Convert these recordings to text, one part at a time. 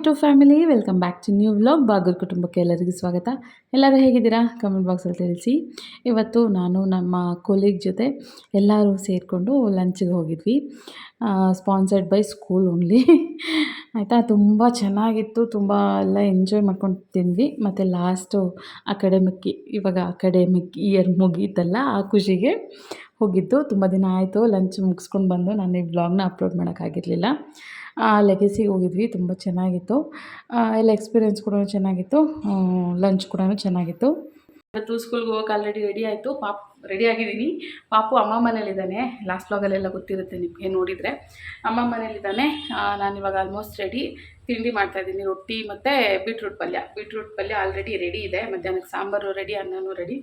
To family, welcome back to new vlog. Bagur ಕುಟುಂಬಕ್ಕೆ ಎಲ್ಲರಿಗೂ ಸ್ವಾಗತ. ಎಲ್ಲರೂ ಹೇಗಿದ್ದೀರಾ? ಕಮೆಂಟ್ ಬಾಕ್ಸಲ್ಲಿ ತಿಳಿಸಿ. ಇವತ್ತು ನಾನು ನಮ್ಮ ಕೊಲೀಗ್ ಜೊತೆ ಎಲ್ಲರೂ ಸೇರಿಕೊಂಡು ಲಂಚ್ಗೆ ಹೋಗಿದ್ವಿ. ಸ್ಪಾನ್ಸರ್ಡ್ ಬೈ ಸ್ಕೂಲ್ ಓನ್ಲಿ ಆಯಿತಾ. ತುಂಬ ಚೆನ್ನಾಗಿತ್ತು, ತುಂಬ ಎಲ್ಲ ಎಂಜಾಯ್ ಮಾಡ್ಕೊಂಡು ತಿಂದ್ವಿ. ಮತ್ತು ಲಾಸ್ಟು ಇವಾಗ ಅಕಾಡೆಮಿಕ್ ಇಯರ್ ಮುಗೀತಲ್ಲ, ಆ ಖುಷಿಗೆ ಹೋಗಿದ್ದು. ತುಂಬ ದಿನ ಆಯಿತು ಲಂಚ್ ಮುಗಿಸ್ಕೊಂಡು ಬಂದು ನಾನು ಈ ವ್ಲಾಗ್ನ ಅಪ್ಲೋಡ್ ಮಾಡೋಕ್ಕಾಗಿರಲಿಲ್ಲ. ಲೆಗೆಸಿಗೆ ಹೋಗಿದ್ವಿ, ತುಂಬ ಚೆನ್ನಾಗಿತ್ತು. ಎಲ್ಲ ಎಕ್ಸ್ಪೀರಿಯೆನ್ಸ್ ಕೂಡ ಚೆನ್ನಾಗಿತ್ತು, ಲಂಚ್ ಕೂಡ ಚೆನ್ನಾಗಿತ್ತು. ಇವತ್ತು ಸ್ಕೂಲ್ಗೆ ಹೋಗೋಕೆ ಆಲ್ರೆಡಿ ರೆಡಿ ಆಯಿತು. ರೆಡಿ ಆಗಿದ್ದೀನಿ. ಪಾಪು ಅಮ್ಮ ಮನೇಲಿದ್ದಾನೆ. ಲಾಸ್ಟ್ ವ್ಲಾಗಲ್ಲೆಲ್ಲ ಗೊತ್ತಿರುತ್ತೆ ನಿಮಗೆ ನೋಡಿದರೆ. ಅಮ್ಮ ಮನೇಲಿದ್ದಾನೆ. ನಾನಿವಾಗ ಆಲ್ಮೋಸ್ಟ್ ರೆಡಿ. ತಿಂಡಿ ಮಾಡ್ತಾಯಿದ್ದೀನಿ, ರೊಟ್ಟಿ ಮತ್ತು ಬೀಟ್ರೂಟ್ ಪಲ್ಯ ಆಲ್ರೆಡಿ ರೆಡಿ ಇದೆ. ಮಧ್ಯಾಹ್ನಕ್ಕೆ ಸಾಂಬಾರು ರೆಡಿ, ಅನ್ನನೂ ರೆಡಿ.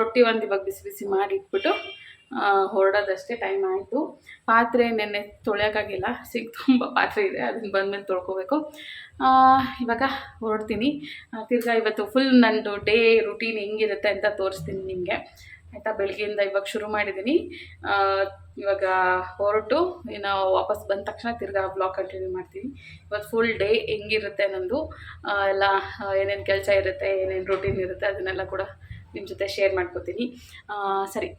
ರೊಟ್ಟಿ ಒಂದು ಇವಾಗ ಬಿಸಿ ಬಿಸಿ ಮಾಡಿ ಇಟ್ಬಿಟ್ಟು ಹೊರಡೋದಷ್ಟೇ ಟೈಮ್ ಆಯಿತು. ಪಾತ್ರೆ ನೆನ್ನೆ ತೊಳೆಯೋಕ್ಕಾಗಿಲ್ಲ, ತುಂಬ ಪಾತ್ರೆ ಇದೆ, ಅದನ್ನು ಬಂದಮೇಲೆ ತೊಳ್ಕೊಬೇಕು. ಇವಾಗ ಹೊರಡ್ತೀನಿ. ತಿರ್ಗಾ ಇವತ್ತು ಫುಲ್ ನನ್ನದು ಡೇ ರುಟೀನ್ ಹೆಂಗಿರುತ್ತೆ ಅಂತ ತೋರಿಸ್ತೀನಿ ನಿಮಗೆ, ಆಯಿತಾ. ಬೆಳಗ್ಗೆಯಿಂದ ಇವಾಗ ಶುರು ಮಾಡಿದ್ದೀನಿ. ಇವಾಗ ಹೊರಟು ಇನ್ನು ವಾಪಸ್ ಬಂದ ತಕ್ಷಣ ತಿರ್ಗಾ ಬ್ಲಾಗ್ ಕಂಟಿನ್ಯೂ ಮಾಡ್ತೀನಿ. ಇವತ್ತು ಫುಲ್ ಡೇ ಹೆಂಗಿರುತ್ತೆ ನನ್ನದು, ಎಲ್ಲ ಏನೇನು ಕೆಲಸ ಇರುತ್ತೆ, ಏನೇನು ರೂಟೀನ್ ಇರುತ್ತೆ, ಅದನ್ನೆಲ್ಲ ಕೂಡ ನಿಮ್ಮ ಜೊತೆ ಶೇರ್ ಮಾಡ್ಕೋತೀನಿ. ಸರಿ,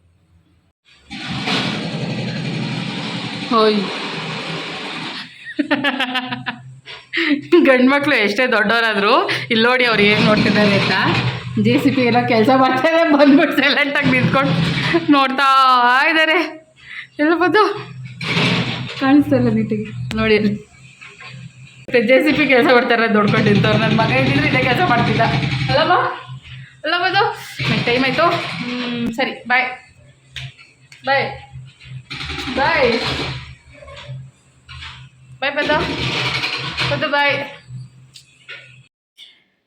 ಹೋಯ್ ಗಂಡು ಮಕ್ಕಳು ಎಷ್ಟೇ ದೊಡ್ಡವರಾದರೂ ಇಲ್ಲಿ ನೋಡಿ ಅವ್ರು ಏನು ನೋಡ್ತಿದ್ದಾರೆ ಅಂತ. JCB ಎಲ್ಲ ಕೆಲಸ ಮಾಡ್ತಾರೆ, ಬಂದ್ಬಿಟ್ಟು ಸೈಲೆಂಟಾಗಿ ನಿಂತ್ಕೊಂಡು ನೋಡ್ತಾ ಇದ್ದಾರೆ. ಎಲ್ಲ ಬಂದು ಕಾಣಿಸ್ತಲ್ಲ ನೀಟಿಗೆ ನೋಡಿ. JCB ಕೆಲಸ ಮಾಡ್ತಾರೆ ದೊಡ್ಕೊಂಡು ನಿಂತವ್ರು. ನನ್ನ ಮಗ ಇದ್ದಿದ್ರೆ ಇದೇ ಕೆಲಸ ಮಾಡ್ತಿದ್ದ ಅಲ್ಲ ಬಂದು. ಟೈಮ್ ಆಯಿತು. ಸರಿ, ಬಾಯ್ ಬಾಯ್ ಬಾಯ್ ಬಾಯ್ ಬದ್ದು ಬಾಯ್.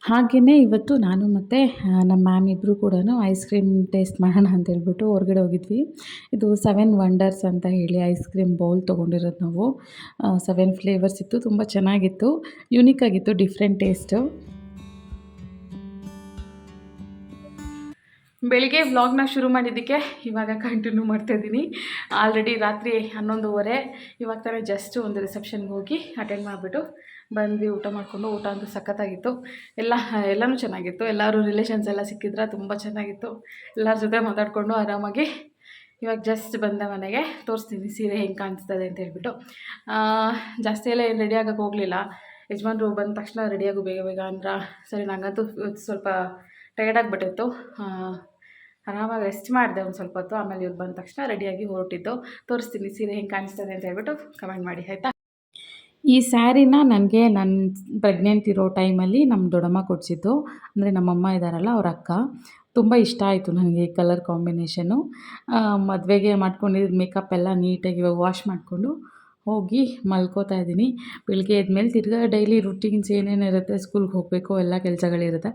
ಹಾಗೆಯೇ ಇವತ್ತು ನಾನು ಮತ್ತು ನಮ್ಮ ಮ್ಯಾಮ್ ಇಬ್ಬರು ಕೂಡ ಐಸ್ ಕ್ರೀಮ್ ಟೇಸ್ಟ್ ಮಾಡೋಣ ಅಂತ ಹೇಳ್ಬಿಟ್ಟು ಹೊರಗಡೆ ಹೋಗಿದ್ವಿ. ಇದು 7 ವಂಡರ್ಸ್ ಅಂತ ಹೇಳಿ ಐಸ್ ಕ್ರೀಮ್ ಬೌಲ್ ತೊಗೊಂಡಿರೋದು ನಾವು. 7 ಫ್ಲೇವರ್ಸ್ ಇತ್ತು, ತುಂಬ ಚೆನ್ನಾಗಿತ್ತು, ಯುನೀಕ್ ಆಗಿತ್ತು, ಡಿಫ್ರೆಂಟ್ ಟೇಸ್ಟು. ಬೆಳಿಗ್ಗೆ ವ್ಲಾಗ್ನ ಶುರು ಮಾಡಿದ್ದಕ್ಕೆ ಇವಾಗ ಕಂಟಿನ್ಯೂ ಮಾಡ್ತಾಯಿದ್ದೀನಿ. ಆಲ್ರೆಡಿ ರಾತ್ರಿ 11:30. ಇವಾಗ ತಾನೇ ಜಸ್ಟ್ ಒಂದು ರಿಸೆಪ್ಷನ್ಗೆ ಹೋಗಿ ಅಟೆಂಡ್ ಮಾಡಿಬಿಟ್ಟು ಬಂದ್ವಿ. ಊಟ ಮಾಡಿಕೊಂಡು, ಊಟ ಅಂತೂ ಸಖತ್ತಾಗಿತ್ತು. ಎಲ್ಲನೂ ಚೆನ್ನಾಗಿತ್ತು. ಎಲ್ಲರೂ ರಿಲೇಷನ್ಸ್ ಎಲ್ಲ ಸಿಕ್ಕಿದ್ರೆ ತುಂಬ ಚೆನ್ನಾಗಿತ್ತು. ಎಲ್ಲರ ಜೊತೆ ಮಾತಾಡಿಕೊಂಡು ಆರಾಮಾಗಿ ಇವಾಗ ಜಸ್ಟ್ ಬಂದೆ ಮನೆಗೆ. ತೋರಿಸ್ತೀನಿ ಸೀರೆ ಹೆಂಗೆ ಕಾಣಿಸ್ತದೆ ಅಂತ ಹೇಳ್ಬಿಟ್ಟು. ಜಾಸ್ತಿ ಎಲ್ಲ ಏನು ರೆಡಿ ಆಗೋಕ್ಕೆ ಹೋಗಲಿಲ್ಲ. ಯಜಮಾನ್ರು ಬಂದ ತಕ್ಷಣ ರೆಡಿಯಾಗು ಬೇಗ ಅಂದ್ರ. ಸರಿ, ನನಗಂತೂ ಸ್ವಲ್ಪ ಟಯರ್ಡ್ ಆಗಿಬಿಟ್ಟಿತ್ತು. ಆರಾಮಾಗಿ ರೆಸ್ಟ್ ಮಾಡಿದೆ ಒಂದು ಸ್ವಲ್ಪ ಹೊತ್ತು. ಆಮೇಲೆ ಇವ್ರು ಬಂದ ತಕ್ಷಣ ರೆಡಿಯಾಗಿ ಹೊರಟಿದ್ದು. ತೋರಿಸ್ತೀನಿ ಸೀರೆ ಹೆಂಗೆ ಕಾಣಿಸ್ತದೆ ಅಂತ ಹೇಳ್ಬಿಟ್ಟು ಕಮೆಂಟ್ ಮಾಡಿ, ಆಯಿತಾ. ಈ ಸ್ಯಾರಿನ ನನಗೆ ನನ್ನ ಪ್ರೆಗ್ನೆಂಟ್ ಇರೋ ಟೈಮಲ್ಲಿ ನಮ್ಮ ದೊಡ್ಡಮ್ಮ ಕೊಡಿಸಿದ್ದು. ಅಂದರೆ ನಮ್ಮಮ್ಮ ಇದ್ದಾರಲ್ಲ, ಅವ್ರ ಅಕ್ಕ. ತುಂಬ ಇಷ್ಟ ಆಯಿತು ನನಗೆ ಈ ಕಲರ್ ಕಾಂಬಿನೇಷನ್ನು. ಮದುವೆಗೆ ಮಾಡ್ಕೊಂಡಿದ್ದು ಮೇಕಪ್ ಎಲ್ಲ ನೀಟಾಗಿ ಇವಾಗ ವಾಶ್ ಮಾಡಿಕೊಂಡು ಹೋಗಿ ಮಲ್ಕೋತಾ ಇದ್ದೀನಿ. ಬೆಳಿಗ್ಗೆ ಎದ್ಮೇಲೆ ತಿರ್ಗಾ ಡೈಲಿ ರುಟೀನ್ಸ್ ಏನೇನಿರುತ್ತೆ, ಸ್ಕೂಲ್ಗೆ ಹೋಗಬೇಕು, ಎಲ್ಲ ಕೆಲಸಗಳಿರುತ್ತೆ,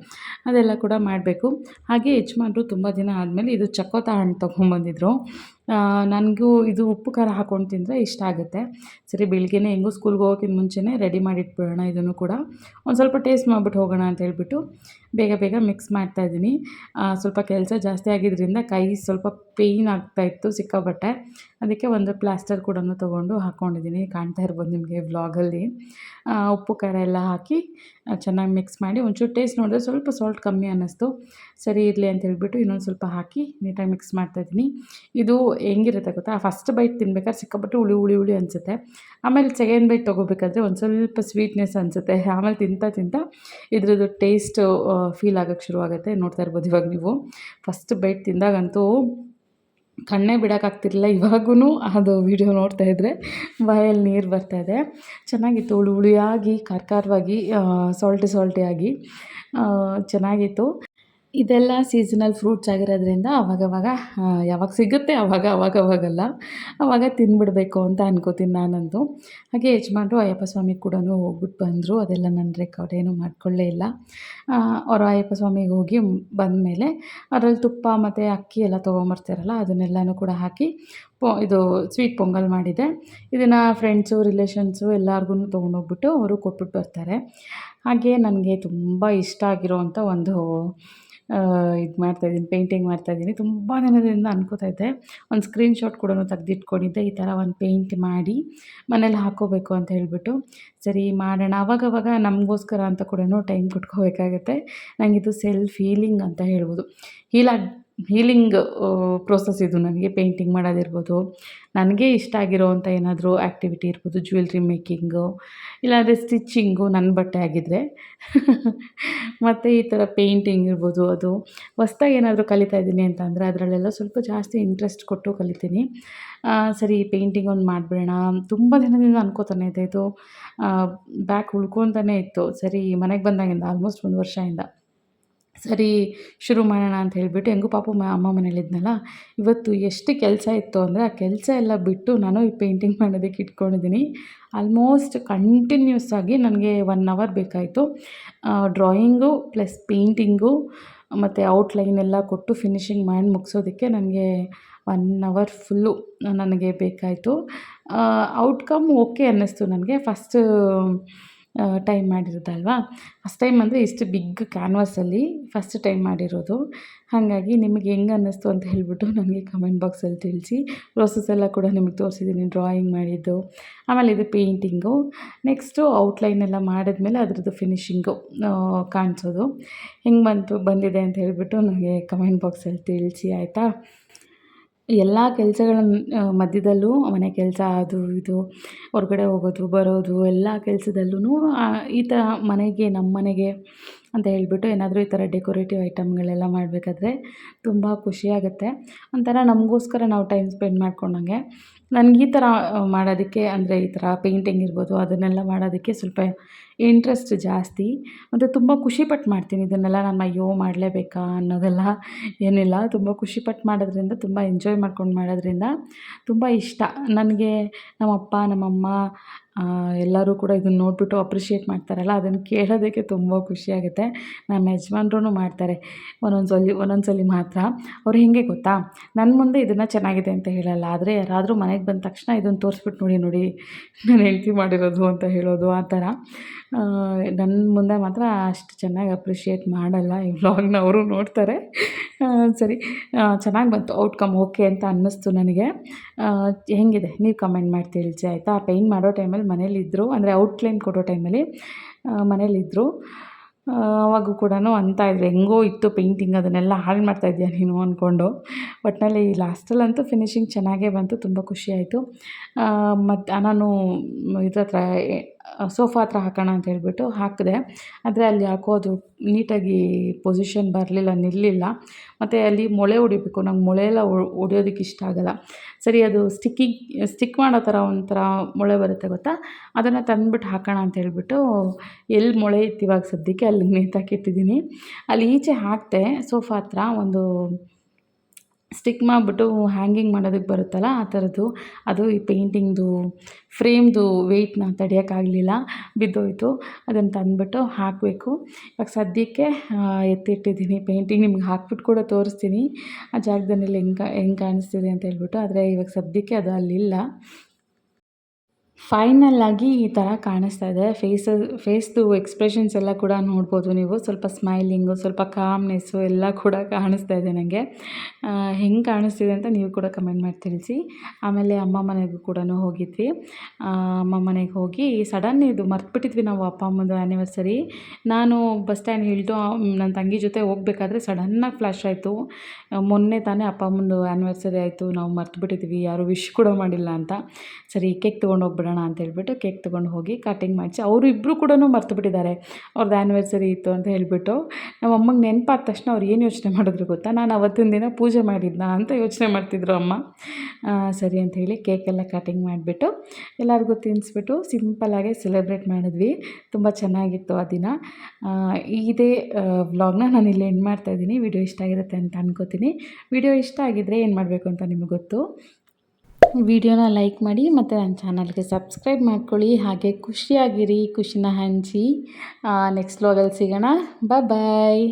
ಅದೆಲ್ಲ ಕೂಡ ಮಾಡಬೇಕು. ಹಾಗೆ ಯಜಮಾನ್ರು ತುಂಬ ದಿನ ಆದಮೇಲೆ ಇದು ಚಕ್ಕೋತ ಹಣ್ಣು ತೊಗೊಂಬಂದಿದ್ರು. ನನಗೂ ಇದು ಉಪ್ಪು ಖಾರ ಹಾಕ್ಕೊಂಡು ತಿಂದರೆ ಇಷ್ಟ ಆಗುತ್ತೆ. ಸರಿ, ಬೆಳಿಗ್ಗೆನೇ ಹೆಂಗೂ ಸ್ಕೂಲ್ಗೆ ಹೋಗೋಕ್ಕಿಂತ ಮುಂಚೆನೇ ರೆಡಿ ಮಾಡಿಟ್ಬಿಡೋಣ, ಇದನ್ನು ಕೂಡ ಒಂದು ಸ್ವಲ್ಪ ಟೇಸ್ಟ್ ಮಾಡಿಬಿಟ್ಟು ಹೋಗೋಣ ಅಂತ ಹೇಳ್ಬಿಟ್ಟು ಬೇಗ ಮಿಕ್ಸ್ ಮಾಡ್ತಾಯಿದ್ದೀನಿ. ಸ್ವಲ್ಪ ಕೆಲಸ ಜಾಸ್ತಿ ಆಗಿದ್ದರಿಂದ ಕೈ ಸ್ವಲ್ಪ ಪೇಯ್ನ್ ಆಗ್ತಾಯಿತ್ತು ಸಿಕ್ಕಾಪಟ್ಟೆ. ಅದಕ್ಕೆ ಒಂದು ಪ್ಲಾಸ್ಟರ್ ಕೂಡ ತೊಗೊಂಡು ಹಾಕ್ಕೊಂಡಿದ್ದೀನಿ, ಕಾಣ್ತಾ ಇರ್ಬೋದು ನಿಮಗೆ ವ್ಲಾಗಲ್ಲಿ. ಉಪ್ಪು ಖಾರ ಎಲ್ಲ ಹಾಕಿ ಚೆನ್ನಾಗಿ ಮಿಕ್ಸ್ ಮಾಡಿ ಒಂಚೂರು ಟೇಸ್ಟ್ ನೋಡಿದ್ರೆ ಸ್ವಲ್ಪ ಸಾಲ್ಟ್ ಕಮ್ಮಿ ಅನ್ನಿಸ್ತು. ಸರಿ ಇರಲಿ ಅಂತ ಹೇಳ್ಬಿಟ್ಟು ಇನ್ನೊಂದು ಸ್ವಲ್ಪ ಹಾಕಿ ನೀಟಾಗಿ ಮಿಕ್ಸ್ ಮಾಡ್ತಾಯಿದ್ದೀನಿ. ಇದು ಹೆಂಗಿರುತ್ತೆ ಗೊತ್ತಾ, ಫಸ್ಟ್ ಬೈಟ್ ತಿನ್ಬೇಕಾದ್ರೆ ಸಿಕ್ಕಾಪಟ್ಟೆ ಹುಳಿ ಅನಿಸುತ್ತೆ. ಆಮೇಲೆ ಸೆಕೆಂಡ್ ಬೈಟ್ ತೊಗೋಬೇಕಾದ್ರೆ ಒಂದು ಸ್ವಲ್ಪ ಸ್ವೀಟ್ನೆಸ್ ಅನಿಸುತ್ತೆ. ಆಮೇಲೆ ತಿಂತ ಇದ್ರದ್ದು ಟೇಸ್ಟು ಫೀಲ್ ಆಗೋಕ್ಕೆ ಶುರುವಾಗುತ್ತೆ. ನೋಡ್ತಾ ಇರ್ಬೋದು ಇವಾಗ ನೀವು. ಫಸ್ಟ್ ಬೈಟ್ ತಿಂದಾಗಂತೂ ಕಣ್ಣೇ ಬಿಡೋಕ್ಕಾಗ್ತಿರ್ಲಿಲ್ಲ. ಇವಾಗೂ ಅದು ವಿಡಿಯೋ ನೋಡ್ತಾಯಿದ್ರೆ ಬಾಯಲ್ಲಿ ನೀರು ಬರ್ತಾಯಿದೆ. ಚೆನ್ನಾಗಿತ್ತು, ಹುಳಿಯಾಗಿ ಖಾರವಾಗಿ, ಸಾಲ್ಟಿಯಾಗಿ ಚೆನ್ನಾಗಿತ್ತು. ಇದೆಲ್ಲ ಸೀಸನಲ್ ಫ್ರೂಟ್ಸ್ ಆಗಿರೋದ್ರಿಂದ ಅವಾಗವಾಗ ಯಾವಾಗ ಸಿಗುತ್ತೆ ಅವಾಗಲ್ಲ ಅವಾಗ ತಿಂದ್ಬಿಡಬೇಕು ಅಂತ ಅನ್ಕೋತೀನಿ ನಾನಂತೂ. ಹಾಗೆ ಯಜಮಾನ್ರು ಅಯ್ಯಪ್ಪ ಸ್ವಾಮಿಗೆ ಕೂಡ ಹೋಗ್ಬಿಟ್ಟು ಬಂದರು. ಅದೆಲ್ಲ ನಾನು ರೆಕಾರ್ಡ್ ಏನೂ ಮಾಡ್ಕೊಳ್ಳೇ ಇಲ್ಲ. ಅವರು ಅಯ್ಯಪ್ಪ ಸ್ವಾಮಿಗೆ ಹೋಗಿ ಬಂದಮೇಲೆ ಅದರಲ್ಲಿ ತುಪ್ಪ ಮತ್ತು ಅಕ್ಕಿ ಎಲ್ಲ ತೊಗೊಂಬರ್ತಾರಲ್ಲ, ಅದನ್ನೆಲ್ಲನೂ ಕೂಡ ಹಾಕಿ ಇದು ಸ್ವೀಟ್ ಪೊಂಗಲ್ ಮಾಡಿದೆ. ಇದನ್ನು ಫ್ರೆಂಡ್ಸು, ರಿಲೇಷನ್ಸು ಎಲ್ಲರಿಗೂ ತೊಗೊಂಡೋಗ್ಬಿಟ್ಟು ಅವರು ಕೊಟ್ಬಿಟ್ಟು ಬರ್ತಾರೆ. ಹಾಗೆ ನನಗೆ ತುಂಬ ಇಷ್ಟ ಆಗಿರೋವಂಥ ಒಂದು ಇದು ಮಾಡ್ತಾಯಿದ್ದೀನಿ, ಪೇಂಟಿಂಗ್ ಮಾಡ್ತಾಯಿದ್ದೀನಿ. ತುಂಬ ದಿನದಿಂದ ಅನ್ಕೋತಾ ಇದ್ದೆ, ಒಂದು ಸ್ಕ್ರೀನ್‌ಶಾಟ್ ಕೂಡ ತೆಗೆದಿಟ್ಕೊಂಡಿದ್ದೆ. ಈ ಥರ ಒಂದು ಪೇಂಟ್ ಮಾಡಿ ಮನೇಲಿ ಹಾಕ್ಕೋಬೇಕು ಅಂತ ಹೇಳ್ಬಿಟ್ಟು. ಸರಿ ಮಾಡೋಣ, ಅವಾಗವಾಗ ನಮಗೋಸ್ಕರ ಅಂತ ಕೂಡ ಟೈಮ್ ಕೊಟ್ಕೋಬೇಕಾಗತ್ತೆ. ನನಗಿದು ಸೆಲ್ಫ್ ಹೀಲಿಂಗ್ ಅಂತ ಹೇಳ್ಬೋದು. ಹೀಲಿಂಗ್ ಪ್ರೋಸೆಸ್ ಇದು ನನಗೆ. ಪೇಂಟಿಂಗ್ ಮಾಡೋದಿರ್ಬೋದು, ನನಗೆ ಇಷ್ಟ ಆಗಿರೋವಂಥ ಏನಾದರೂ ಆ್ಯಕ್ಟಿವಿಟಿ ಇರ್ಬೋದು, ಜ್ಯುವೆಲ್ರಿ ಮೇಕಿಂಗು, ಇಲ್ಲಾಂದರೆ ಸ್ಟಿಚ್ಚಿಂಗು ನನ್ನ ಬಟ್ಟೆ ಆಗಿದ್ದರೆ ಮತ್ತು ಈ ಥರ ಪೇಂಟಿಂಗ್ ಇರ್ಬೋದು. ಅದು ಹೊಸ್ದಾಗಿ ಏನಾದರೂ ಕಲಿತಾ ಇದ್ದೀನಿ ಅಂತ ಅಂದರೆ ಅದರಲ್ಲೆಲ್ಲ ಸ್ವಲ್ಪ ಜಾಸ್ತಿ ಇಂಟ್ರೆಸ್ಟ್ ಕೊಟ್ಟು ಕಲಿತೀನಿ. ಸರಿ ಪೇಂಟಿಂಗ್ ಒಂದು ಮಾಡಿಬಿಡೋಣ, ತುಂಬ ದಿನದಿಂದ ಅನ್ಕೋತಾನೆ ಇದ್ದೆ. ಇದು ಬ್ಯಾಕ್ ಉಳ್ಕೊತಾನೇ ಇತ್ತು. ಸರಿ ಮನೆಗೆ ಬಂದಾಗಿಂದ ಆಲ್ಮೋಸ್ಟ್ 1 ವರ್ಷದಿಂದ ಸರಿ ಶುರು ಮಾಡೋಣ ಅಂತ ಹೇಳಿಬಿಟ್ಟು, ಹೆಂಗೂ ಪಾಪು ಅಮ್ಮ ಮನೇಲಿದ್ನಲ್ಲ, ಇವತ್ತು ಎಷ್ಟು ಕೆಲಸ ಇತ್ತು ಅಂದರೆ ಆ ಕೆಲಸ ಎಲ್ಲ ಬಿಟ್ಟು ನಾನು ಈ ಪೇಂಟಿಂಗ್ ಮಾಡೋದಕ್ಕೆ ಇಟ್ಕೊಂಡಿದ್ದೀನಿ. ಆಲ್ಮೋಸ್ಟ್ ಕಂಟಿನ್ಯೂಸ್ ಆಗಿ ನನಗೆ 1 ಅವರ್ ಬೇಕಾಯಿತು. ಡ್ರಾಯಿಂಗು ಪ್ಲಸ್ ಪೇಂಟಿಂಗು ಮತ್ತು ಔಟ್ಲೈನ್ ಎಲ್ಲ ಕೊಟ್ಟು ಫಿನಿಷಿಂಗ್ ಮಾಡಿ ಮುಗಿಸೋದಕ್ಕೆ ನನಗೆ 1 ಅವರ್ ಫುಲ್ಲು ನನಗೆ ಬೇಕಾಯಿತು. ಔಟ್ಕಮ್ ಓಕೆ ಅನ್ನಿಸ್ತು ನನಗೆ. ಫಸ್ಟು ಟೈಮ್ ಮಾಡಿರೋದಲ್ವಾ, ಫಸ್ಟ್ ಟೈಮ್ ಅಂದರೆ ಇಷ್ಟು ಬಿಗ್ ಕ್ಯಾನ್ವಾಸಲ್ಲಿ ಫಸ್ಟ್ ಟೈಮ್ ಮಾಡಿರೋದು. ಹಾಗಾಗಿ ನಿಮಗೆ ಹೆಂಗೆ ಅನ್ನಿಸ್ತು ಅಂತ ಹೇಳಿಬಿಟ್ಟು ನನಗೆ ಕಮೆಂಟ್ ಬಾಕ್ಸಲ್ಲಿ ತಿಳಿಸಿ. ಪ್ರೋಸೆಸ್ ಎಲ್ಲ ಕೂಡ ನಿಮಗೆ ತೋರಿಸಿದ್ದೀನಿ, ಡ್ರಾಯಿಂಗ್ ಮಾಡಿದ್ದು, ಆಮೇಲೆ ಇದು ಪೇಂಟಿಂಗು. ನೆಕ್ಸ್ಟು ಔಟ್ಲೈನ್ ಎಲ್ಲ ಮಾಡಿದ್ಮೇಲೆ ಅದ್ರದ್ದು ಫಿನಿಷಿಂಗು ಕಾಣಿಸೋದು. ಹೆಂಗೆ ಬಂದಿದೆ ಅಂತ ಹೇಳಿಬಿಟ್ಟು ನನಗೆ ಕಮೆಂಟ್ ಬಾಕ್ಸಲ್ಲಿ ತಿಳಿಸಿ, ಆಯಿತಾ. ಎಲ್ಲ ಕೆಲಸಗಳ ಮಧ್ಯದಲ್ಲೂ ಮನೆ ಕೆಲಸ, ಅದು ಇದು, ಹೊರಗಡೆ ಹೋಗೋದು ಬರೋದು, ಎಲ್ಲ ಕೆಲಸದಲ್ಲೂ ಈ ಥರ ನಮ್ಮ ಮನೆಗೆ ಅಂತ ಹೇಳ್ಬಿಟ್ಟು ಏನಾದರೂ ಈ ಥರ ಡೆಕೋರೇಟಿವ್ ಐಟಮ್ಗಳೆಲ್ಲ ಮಾಡಬೇಕಾದ್ರೆ ತುಂಬ ಖುಷಿಯಾಗುತ್ತೆ. ಒಂಥರ ನಮಗೋಸ್ಕರ ನಾವು ಟೈಮ್ ಸ್ಪೆಂಡ್ ಮಾಡ್ಕೊಂಡಂಗೆ. ನನಗೆ ಈ ಥರ ಮಾಡೋದಕ್ಕೆ ಅಂದರೆ ಈ ಥರ ಪೇಂಟಿಂಗ್ ಇರ್ಬೋದು ಅದನ್ನೆಲ್ಲ ಮಾಡೋದಕ್ಕೆ ಸ್ವಲ್ಪ ಇಂಟ್ರೆಸ್ಟ್ ಜಾಸ್ತಿ ಮತ್ತು ತುಂಬ ಖುಷಿಪಟ್ಟು ಮಾಡ್ತೀನಿ ಇದನ್ನೆಲ್ಲ. ನಾನು ಅಯ್ಯೋ ಮಾಡಲೇಬೇಕಾ ಅನ್ನೋದೆಲ್ಲ ಏನಿಲ್ಲ. ತುಂಬ ಖುಷಿಪಟ್ಟು ಮಾಡೋದ್ರಿಂದ, ತುಂಬ ಎಂಜಾಯ್ ಮಾಡ್ಕೊಂಡು ಮಾಡೋದ್ರಿಂದ ತುಂಬ ಇಷ್ಟ ನನಗೆ. ನಮ್ಮಪ್ಪ ನಮ್ಮಮ್ಮ ಎಲ್ಲರೂ ಕೂಡ ಇದನ್ನು ನೋಡಿಬಿಟ್ಟು ಅಪ್ರಿಷಿಯೇಟ್ ಮಾಡ್ತಾರಲ್ಲ, ಅದನ್ನು ಕೇಳೋದಕ್ಕೆ ತುಂಬ ಖುಷಿಯಾಗುತ್ತೆ. ನಮ್ಮ ಯಜಮಾನ್ರೂ ಮಾಡ್ತಾರೆ ಒಂದೊಂದು ಸಲ ಮಾತ್ರ. ಅವ್ರು ಹೇಗೆ ಗೊತ್ತಾ, ನನ್ನ ಮುಂದೆ ಇದನ್ನು ಚೆನ್ನಾಗಿದೆ ಅಂತ ಹೇಳಲ್ಲ, ಆದರೆ ಯಾರಾದರೂ ಮನೆಗೆ ಬಂದ ತಕ್ಷಣ ಇದನ್ನು ತೋರಿಸ್ಬಿಟ್ಟು ನೋಡಿ ನನ್ನ ಹೆಂಡತಿ ಮಾಡಿರೋದು ಅಂತ ಹೇಳೋದು, ಆ ಥರ. ನನ್ನ ಮುಂದೆ ಮಾತ್ರ ಅಷ್ಟು ಚೆನ್ನಾಗಿ ಅಪ್ರಿಷಿಯೇಟ್ ಮಾಡಲ್ಲ. ಈ ವ್ಲಾಗ್ನ ಅವರು ನೋಡ್ತಾರೆ. ಸರಿ ಚೆನ್ನಾಗಿ ಬಂತು, ಔಟ್ಕಮ್ ಓಕೆ ಅಂತ ಅನ್ನಿಸ್ತು ನನಗೆ. ಹೇಗಿದೆ ನೀವು ಕಮೆಂಟ್ ಮಾಡಿ ತಿಳಿಸಿ, ಆಯಿತಾ. ಪೇಂಟ್ ಮಾಡೋ ಟೈಮಲ್ಲಿ ಮನೇಲಿದ್ದರು, ಅಂದರೆ ಔಟ್ಲೈನ್ ಕೊಡೋ ಟೈಮಲ್ಲಿ ಮನೇಲಿದ್ದರು. ಅವಾಗೂ ಕೂಡ ಅಂತಾಯಿದ್ರು, ಹೆಂಗೋ ಇತ್ತು ಪೇಂಟಿಂಗ್, ಅದನ್ನೆಲ್ಲ ಹಾಳು ಮಾಡ್ತಾಯಿದ್ದೀಯ ನೀನು ಅಂದ್ಕೊಂಡು. ಒಟ್ಟಿನಲ್ಲಿ ಲಾಸ್ಟಲ್ಲಂತೂ ಫಿನಿಷಿಂಗ್ ಚೆನ್ನಾಗೇ ಬಂತು, ತುಂಬ ಖುಷಿಯಾಯಿತು. ಮತ್ತು ನಾನು ಇದ್ರ ಹತ್ರ ಸೋಫಾ ಹತ್ರ ಹಾಕೋಣ ಅಂತ ಹೇಳ್ಬಿಟ್ಟು ಹಾಕಿದೆ. ಆದರೆ ಅಲ್ಲಿ ಯಾಕೋ ಅದು ನೀಟಾಗಿ ಪೊಸಿಷನ್ ಬರಲಿಲ್ಲ, ನಿಲ್ಲಲಿಲ್ಲ. ಮತ್ತು ಅಲ್ಲಿ ಮೊಳೆ ಹೊಡಿಬೇಕು, ನಂಗೆ ಮೊಳೆ ಎಲ್ಲ ಹೊಡಿಯೋದಕ್ಕೆ ಇಷ್ಟ ಆಗೋಲ್ಲ. ಸರಿ ಅದು ಸ್ಟಿಕ್ ಮಾಡೋ ಥರ ಒಂಥರ ಮೊಳೆ ಬರುತ್ತೆ ಗೊತ್ತಾ, ಅದನ್ನು ತಂದುಬಿಟ್ಟು ಹಾಕೋಣ ಅಂತ ಹೇಳ್ಬಿಟ್ಟು ಎಲ್ಲಿ ಮೊಳೆ ಇತ್ತು ಇವಾಗ ಸದ್ಯಕ್ಕೆ ಅಲ್ಲಿ ನೇತಾಕಿಟ್ಟಿದ್ದೀನಿ. ಅಲ್ಲಿ ಈಚೆ ಹಾಕಿದೆ ಸೋಫಾ ಹತ್ರ ಒಂದು ಸ್ಟಿಕ್ ಮಾಡಿಬಿಟ್ಟು ಹ್ಯಾಂಗಿಂಗ್ ಮಾಡೋದಕ್ಕೆ ಬರುತ್ತಲ್ಲ ಆ ಥರದ್ದು. ಅದು ಈ ಪೇಂಟಿಂಗ್ದು ಫ್ರೇಮ್ದು ವೆಯ್ಟ್ನ ತಡೆಯೋಕ್ಕಾಗಲಿಲ್ಲ, ಬಿದ್ದೋಯ್ತು. ಅದನ್ನು ತಂದುಬಿಟ್ಟು ಹಾಕಬೇಕು. ಇವಾಗ ಸದ್ಯಕ್ಕೆ ಎತ್ತಿಟ್ಟಿದ್ದೀನಿ ಪೇಂಟಿಂಗ್. ನಿಮ್ಗೆ ಹಾಕ್ಬಿಟ್ಟು ಕೂಡ ತೋರಿಸ್ತೀನಿ ಆ ಜಾಗದಲ್ಲಿ ಹೆಂಗೆ ಕಾಣಿಸ್ತಿದೆ ಅಂತ ಹೇಳ್ಬಿಟ್ಟು. ಆದರೆ ಇವಾಗ ಸದ್ಯಕ್ಕೆ ಅದು ಅಲ್ಲಿಲ್ಲ. ಫೈನಲ್ಲಾಗಿ ಈ ಥರ ಕಾಣಿಸ್ತಾ ಇದೆ. ಫೇಸ್ದು ಎಕ್ಸ್ಪ್ರೆಷನ್ಸ್ ಎಲ್ಲ ಕೂಡ ನೋಡ್ಬೋದು ನೀವು. ಸ್ವಲ್ಪ ಸ್ಮೈಲಿಂಗು, ಸ್ವಲ್ಪ ಕಾಮ್ನೆಸ್ಸು ಎಲ್ಲ ಕೂಡ ಕಾಣಿಸ್ತಾ ಇದೆ ನನಗೆ. ಹೆಂಗೆ ಕಾಣಿಸ್ತಿದೆ ಅಂತ ನೀವು ಕೂಡ ಕಮೆಂಟ್ ಮಾಡಿ ತಿಳಿಸಿ. ಆಮೇಲೆ ಅಮ್ಮ ಮನೆಗೂ ಕೂಡ ಹೋಗಿದ್ವಿ. ಅಮ್ಮ ಮನೆಗೆ ಹೋಗಿ ಸಡನ್ ಇದು ಮರ್ತುಬಿಟ್ಟಿದ್ವಿ ನಾವು, ಅಪ್ಪ ಅಮ್ಮಂದು ಆ್ಯನಿವರ್ಸರಿ. ನಾನು ಬಸ್ ಸ್ಟ್ಯಾಂಡ್ ಇಳಿದು ನನ್ನ ತಂಗಿ ಜೊತೆ ಹೋಗ್ಬೇಕಾದ್ರೆ ಸಡನ್ನಾಗಿ ಫ್ಲ್ಯಾಶ್ ಆಯಿತು, ಮೊನ್ನೆ ತಾನೇ ಅಪ್ಪ ಅಮ್ಮಂದು ಆ್ಯನಿವರ್ಸರಿ ಆಯಿತು, ನಾವು ಮರ್ತುಬಿಟ್ಟಿದ್ವಿ, ಯಾರೂ ವಿಶ್ ಕೂಡ ಮಾಡಿಲ್ಲ ಅಂತ. ಸರಿ ಕೇಕ್ ತೊಗೊಂಡು ಹೋಗ್ಬಿಡೋಣ ಅಂತ ಹೇಳ್ಬಿಟ್ಟು ಕೇಕ್ ತೊಗೊಂಡು ಹೋಗಿ ಕಟಿಂಗ್ ಮಾಡಿಸಿ, ಅವರು ಇಬ್ಬರು ಕೂಡ ಮರ್ತು ಬಿಟ್ಟಿದ್ದಾರೆ ಅವ್ರದ್ದು ಆ್ಯನಿವರ್ಸರಿ ಇತ್ತು ಅಂತ ಹೇಳಿಬಿಟ್ಟು. ನಮ್ಮ ಅಮ್ಮಂಗೆ ನೆನಪಾದ ತಕ್ಷಣ ಅವ್ರು ಏನು ಯೋಚನೆ ಮಾಡಿದ್ರು ಗೊತ್ತಾ, ನಾನು ಅವತ್ತಿನ ದಿನ ಪೂಜೆ ಮಾಡಿದ್ನಾ ಅಂತ ಯೋಚನೆ ಮಾಡ್ತಿದ್ರು ಅಮ್ಮ. ಸರಿ ಅಂತ ಹೇಳಿ ಕೇಕೆಲ್ಲ ಕಟಿಂಗ್ ಮಾಡಿಬಿಟ್ಟು ಎಲ್ಲರಿಗೂ ತಿನ್ನಿಸ್ಬಿಟ್ಟು ಸಿಂಪಲ್ಲಾಗೆ ಸೆಲೆಬ್ರೇಟ್ ಮಾಡಿದ್ವಿ. ತುಂಬ ಚೆನ್ನಾಗಿತ್ತು ಆ ದಿನ. ಇದೇ ವ್ಲಾಗ್ನ ನಾನು ಇಲ್ಲಿ ಎಂಡ್ ಮಾಡ್ತಾಯಿದ್ದೀನಿ. ವಿಡಿಯೋ ಇಷ್ಟ ಆಗಿರುತ್ತೆ ಅಂತ ಅನ್ಕೋತೀನಿ. ವಿಡಿಯೋ ಇಷ್ಟ ಆಗಿದ್ದರೆ ಏನು ಮಾಡಬೇಕು ಅಂತ ನಿಮಗೆ ಗೊತ್ತು. ವಿಡಿಯೋನ ಲೈಕ್ ಮಾಡಿ ಮತ್ತು ನನ್ನ ಚಾನಲ್ಗೆ ಸಬ್ಸ್ಕ್ರೈಬ್ ಮಾಡ್ಕೊಳ್ಳಿ. ಹಾಗೆ ಖುಷಿಯಾಗಿರಿ, ಖುಷಿನ ಹಂಚಿ. ನೆಕ್ಸ್ಟ್ ವ್ಲಾಗಲ್ಲಿ ಸಿಗೋಣ. ಬಾಯ್.